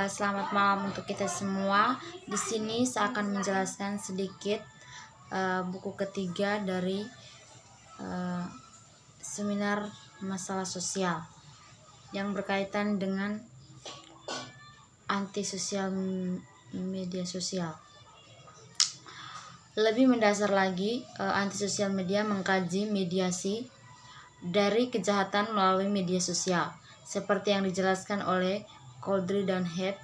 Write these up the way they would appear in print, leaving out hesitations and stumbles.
Selamat malam untuk kita semua. Di sini saya akan menjelaskan sedikit buku ketiga dari seminar masalah sosial yang berkaitan dengan antisosial media sosial. Lebih mendasar lagi, antisosial media mengkaji mediasi dari kejahatan melalui media sosial. Seperti yang dijelaskan oleh Coudray dan Hepp,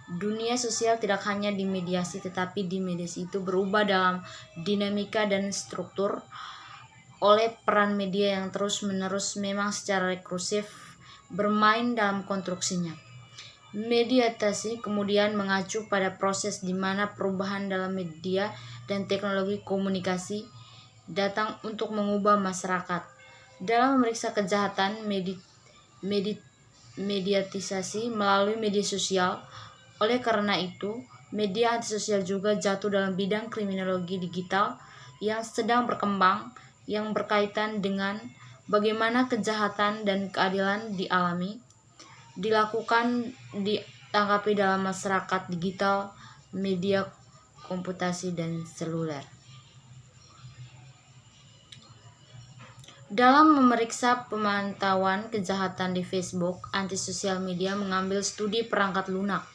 dunia sosial tidak hanya dimediasi, tetapi dimediasi itu berubah dalam dinamika dan struktur oleh peran media yang terus-menerus memang secara rekursif bermain dalam konstruksinya. Mediasi kemudian mengacu pada proses di mana perubahan dalam media dan teknologi komunikasi datang untuk mengubah masyarakat. Dalam memeriksa kejahatan mediatisasi melalui media sosial, oleh karena itu, media antisosial juga jatuh dalam bidang kriminologi digital yang sedang berkembang, yang berkaitan dengan bagaimana kejahatan dan keadilan dilakukan, ditangkapi dalam masyarakat digital, media komputasi, dan seluler. Dalam memeriksa pemantauan kejahatan di Facebook, antisosial media mengambil studi perangkat lunak,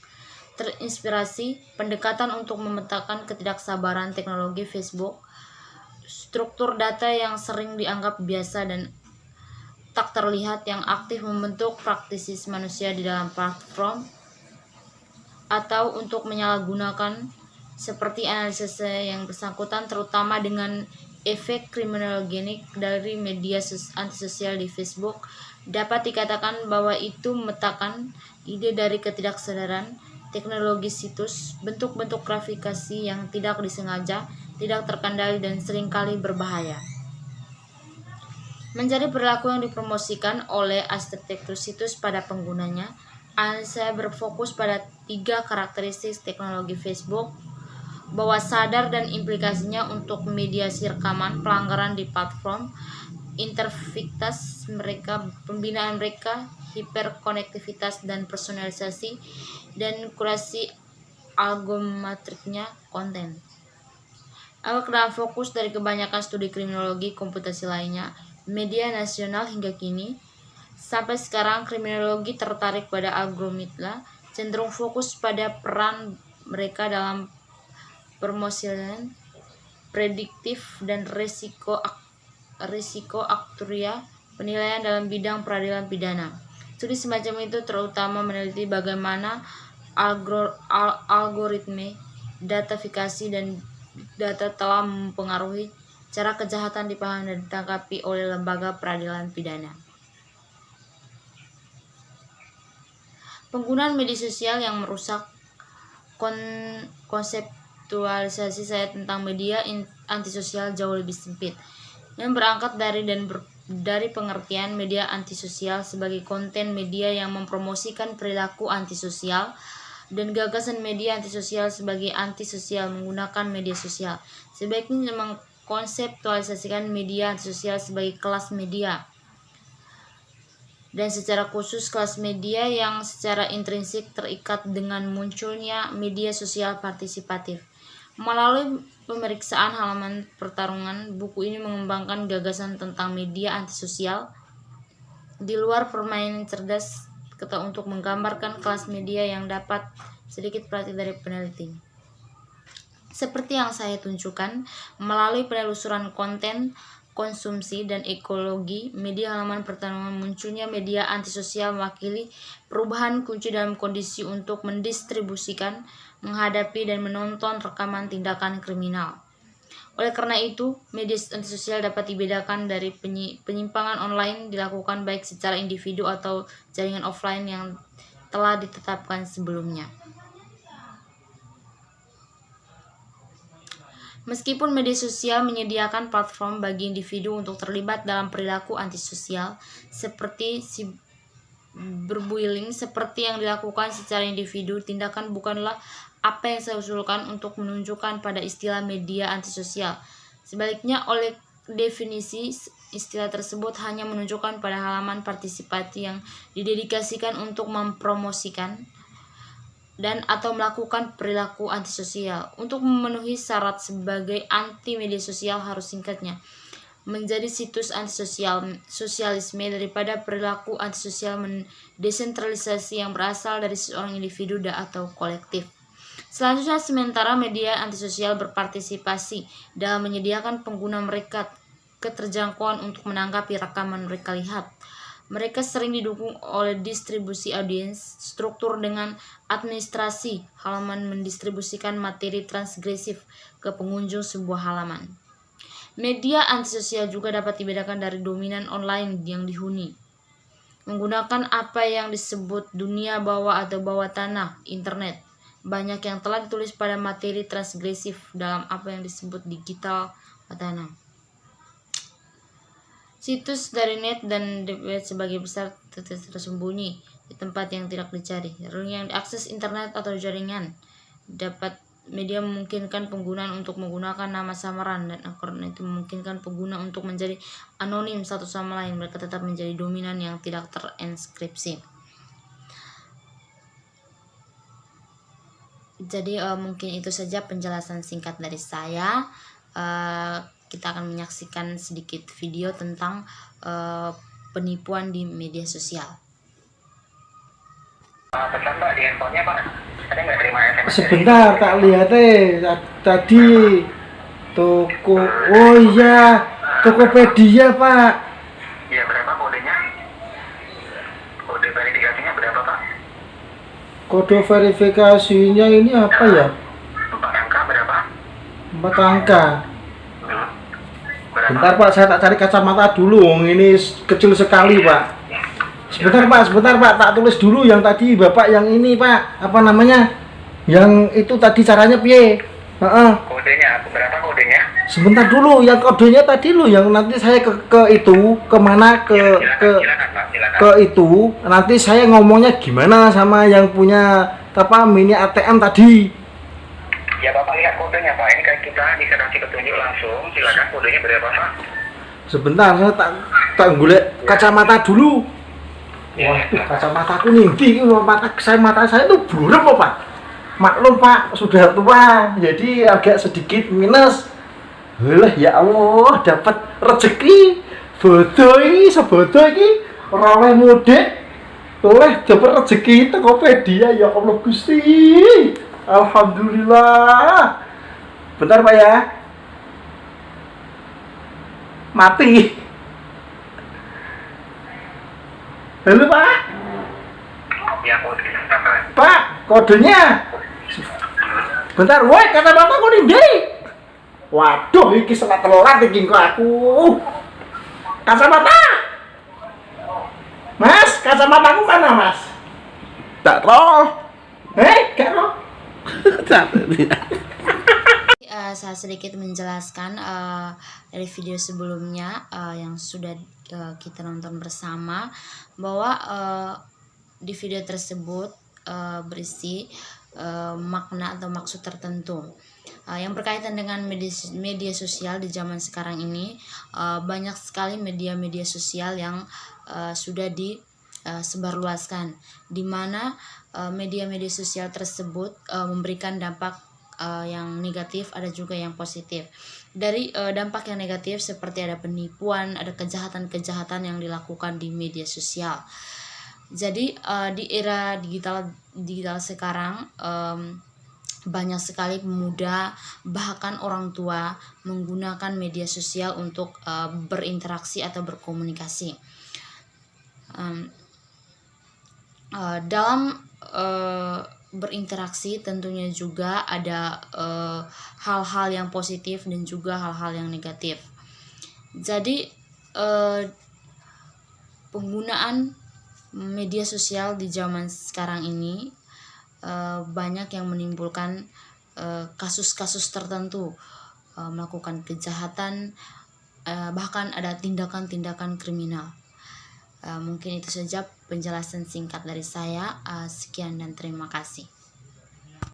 terinspirasi pendekatan untuk memetakan ketidaksabaran teknologi Facebook, struktur data yang sering dianggap biasa dan tak terlihat yang aktif membentuk praktisi manusia di dalam platform, atau untuk menyalahgunakan seperti analisis yang bersangkutan terutama dengan efek kriminogenik dari media antisosial di Facebook. Dapat dikatakan bahwa itu memetakan ide dari ketidaksadaran teknologi situs, bentuk-bentuk gratifikasi yang tidak disengaja, tidak terkendali, dan seringkali berbahaya menjadi perilaku yang dipromosikan oleh arsitektur situs pada penggunanya. Saya berfokus pada 3 karakteristik teknologi Facebook: bahwa sadar dan implikasinya untuk mediasi rekaman, pelanggaran di platform, interfitas mereka, pembinaan mereka, hiperkonektivitas dan personalisasi, dan kurasi algometriknya konten. Awal dalam fokus dari kebanyakan studi kriminologi komputasi lainnya, media nasional hingga kini, sampai sekarang kriminologi tertarik pada algoritma, cenderung fokus pada peran mereka dalam permosilan prediktif dan risiko aktuaria penilaian dalam bidang peradilan pidana. Studi semacam itu terutama meneliti bagaimana algoritma datafikasi dan data telah mempengaruhi cara kejahatan dipahami dan ditangkapi oleh lembaga peradilan pidana. Penggunaan media sosial yang merusak konseptualisasi saya tentang media antisosial jauh lebih sempit, yang berangkat dari pengertian media antisosial sebagai konten media yang mempromosikan perilaku antisosial, dan gagasan media antisosial sebagai antisosial menggunakan media sosial. Sebaiknya mengkonseptualisasikan media antisosial sebagai kelas media, dan secara khusus kelas media yang secara intrinsik terikat dengan munculnya media sosial partisipatif. Melalui pemeriksaan halaman pertarungan, buku ini mengembangkan gagasan tentang media antisosial di luar permainan cerdas untuk menggambarkan kelas media yang dapat sedikit praktik dari peneliti. Seperti yang saya tunjukkan, melalui penelusuran konten, konsumsi, dan ekologi media halaman pertarungan, munculnya media antisosial mewakili perubahan kunci dalam kondisi untuk mendistribusikan, menghadapi, dan menonton rekaman tindakan kriminal. Oleh karena itu, media antisosial dapat dibedakan dari penyimpangan online dilakukan baik secara individu atau jaringan offline yang telah ditetapkan sebelumnya. Meskipun media sosial menyediakan platform bagi individu untuk terlibat dalam perilaku antisosial seperti cyberbullying, seperti yang dilakukan secara individu, tindakan bukanlah apa yang saya usulkan untuk menunjukkan pada istilah media antisosial. Sebaliknya, oleh definisi, istilah tersebut hanya menunjukkan pada halaman partisipasi yang didedikasikan untuk mempromosikan dan atau melakukan perilaku antisosial. Untuk memenuhi syarat sebagai anti media sosial harus singkatnya menjadi situs sosialisme daripada perilaku antisosial desentralisasi yang berasal dari seorang individu atau kolektif. Selanjutnya, sementara media antisosial berpartisipasi dalam menyediakan pengguna mereka keterjangkauan untuk menanggapi rekaman mereka lihat. Mereka sering didukung oleh distribusi audiens, struktur dengan administrasi halaman mendistribusikan materi transgresif ke pengunjung sebuah halaman. Media antisosial juga dapat dibedakan dari dominan online yang dihuni, menggunakan apa yang disebut dunia bawah atau bawah tanah, internet. Banyak yang telah ditulis pada materi transgresif dalam apa yang disebut digital bawah tanah. Situs dari net dan web sebagai besar tersembunyi di tempat yang tidak dicari. Yang diakses internet atau jaringan dapat media memungkinkan penggunaan untuk menggunakan nama samaran dan akun itu memungkinkan pengguna untuk menjadi anonim satu sama lain. Mereka tetap menjadi dominan yang tidak terenskripsi. Jadi mungkin itu saja penjelasan singkat dari saya. Kita akan menyaksikan sedikit video tentang penipuan di media sosial. Pesan Pak di handphonenya Pak. Ada nggak terima SMS? Sebentar, tak lihat tadi toko. Oh iya, Tokopedia Pak. Iya, berapa kodenya? Kode verifikasinya berapa Pak? Kode verifikasinya ini apa ya? 4 angka berapa? 4 angka. Berapa? Bentar Pak, saya tak cari kacamata dulu. Ini kecil sekali Pak. Sebentar Pak, tak tulis dulu yang tadi Bapak yang ini Pak. Apa namanya? Yang itu tadi caranya piye? Kodenya, berapa kodenya? Sebentar dulu, yang kodenya tadi lo, yang nanti saya ke itu, kemana Silakan Pak, silakan. ke itu, nanti saya ngomongnya gimana sama yang punya apa mini ATM tadi. Ya Bapak lihat kodenya Pak. Ini kan kita bisa kasih petunjuk langsung. Silakan kodenya berapa Pak? Sebentar, saya tak golek kacamata dulu. Waduh, kacamataku nindi, mata saya tuh buram Pak. Maklum Pak, sudah tua, jadi agak sedikit minus. Alah ya Allah, dapat rezeki. Bodoh iki, sebodoh iki, ora oleh mudik. Oleh dapat rezeki Tokopedia, ya Allah Gusti. Alhamdulillah. Bentar Pak ya. Mati. Halo Pak. Ya kodenya berapa? Pak, kodenya. Bentar, woi, kacamataku ndi? Waduh, iki setengah telat iki kok aku. Kacamata. Mas, kacamataku mana, Mas? Tak roh. Gak roh. Saya sedikit menjelaskan dari video sebelumnya yang sudah kita nonton bersama bahwa di video tersebut berisi makna atau maksud tertentu yang berkaitan dengan media sosial di zaman sekarang ini. Banyak sekali media-media sosial yang sudah disebarluaskan, di mana media-media sosial tersebut memberikan dampak yang negatif, ada juga yang positif. Dari dampak yang negatif seperti ada penipuan, ada kejahatan-kejahatan yang dilakukan di media sosial. Jadi di era digital sekarang banyak sekali pemuda bahkan orang tua menggunakan media sosial untuk berinteraksi atau berkomunikasi. Dalam berinteraksi tentunya juga ada hal-hal yang positif dan juga hal-hal yang negatif. Jadi penggunaan media sosial di zaman sekarang ini banyak yang menimbulkan kasus-kasus tertentu, melakukan kejahatan, bahkan ada tindakan-tindakan kriminal. Mungkin itu saja penjelasan singkat dari saya. Sekian dan terima kasih.